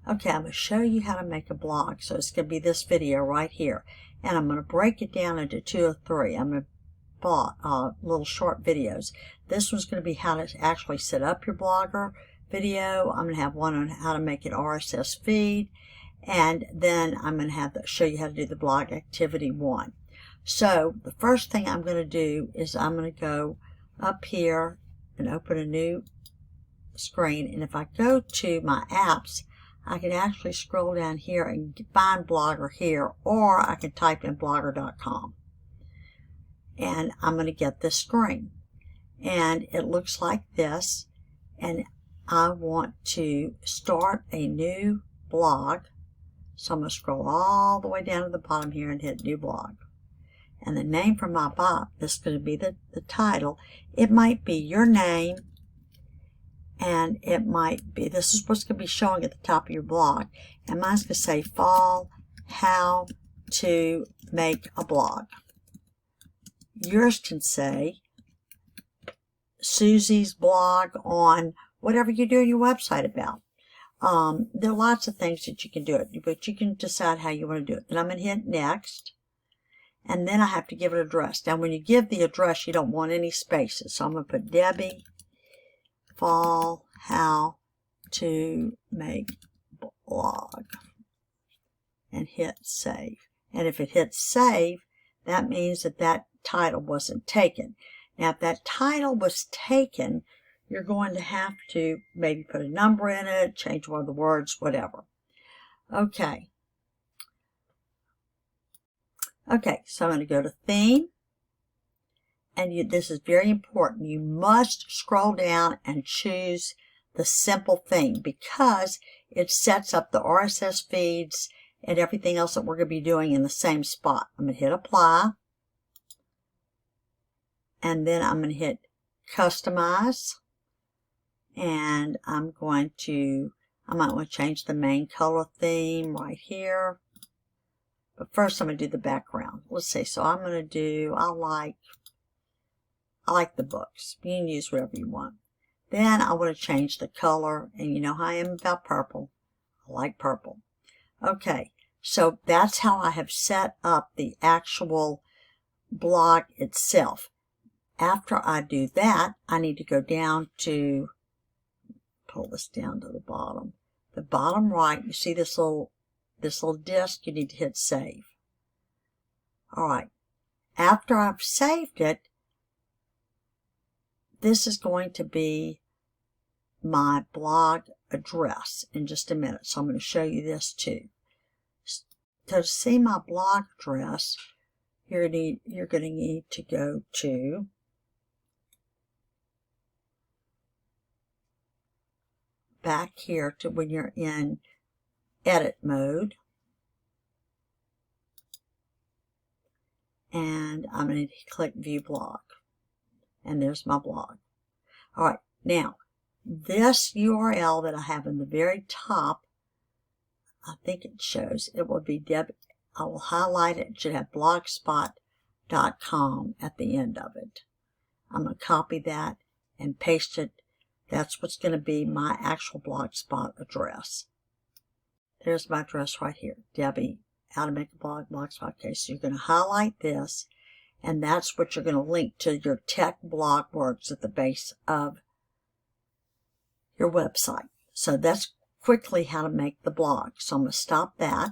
Okay, I'm going to show you how to make a blog. So it's going to be this video right here. And I'm going to break it down into 2 or 3. I'm going to plot little short videos. This one's going to be how to actually set up your Blogger video. I'm going to have one on how to make an RSS feed. And then I'm going to show you how to do the blog activity 1. So the first thing I'm going to do is I'm going to go up here and open a new screen. And if I go to my apps, I can actually scroll down here and find Blogger here, or I can type in blogger.com. And I'm going to get this screen. And it looks like this. And I want to start a new blog. So I'm going to scroll all the way down to the bottom here and hit New Blog. And the name for my blog, this is going to be the title. It might be your name. And it might be, this is what's going to be showing at the top of your blog. And mine's going to say Fall How to Make a Blog. Yours can say Susie's blog on whatever you're doing your website about. There are lots of things that you can do it, but you can decide how you want to do it. Then I'm going to hit Next. And then I have to give it an address. Now when you give the address, you don't want any spaces. So I'm going to put Debbie Fall How to Make Blog and hit Save. And if it hits Save, that means that that title wasn't taken. Now if that title was taken, you're going to have to maybe put a number in it, change one of the words, whatever. Okay. Okay, so I'm going to go to Theme. And this is very important. You must scroll down and choose the simple theme because it sets up the RSS feeds and everything else that we're going to be doing in the same spot. I'm going to hit Apply. And then I'm going to hit Customize. And I might want to change the main color theme right here. But first I'm going to do the background. Let's see. So I'm going to do, I like the books. You can use whatever you want. Then I want to change the color. And you know how I am about purple. I like purple. Okay. So that's how I have set up the actual blog itself. After I do that, I need to go down to, pull this down to the bottom. The bottom right, you see this little disc, you need to hit Save. All right. After I've saved it, this is going to be my blog address in just a minute. So I'm going to show you this too. So to see my blog address, you're going to need to go to back here to when you're in edit mode. And I'm going to click View Blog. And there's my blog. All right. Now, this URL that I have in the very top, I think it shows, it will be I will highlight it. It should have blogspot.com at the end of it. I'm going to copy that and paste it. That's what's going to be my actual Blogspot address. There's my address right here. Debbie, How to Make a Blog, Blogspot. Okay, so you're going to highlight this. And that's what you're going to link to your tech blog works at the base of your website. So that's quickly how to make the blog. So I'm going to stop that.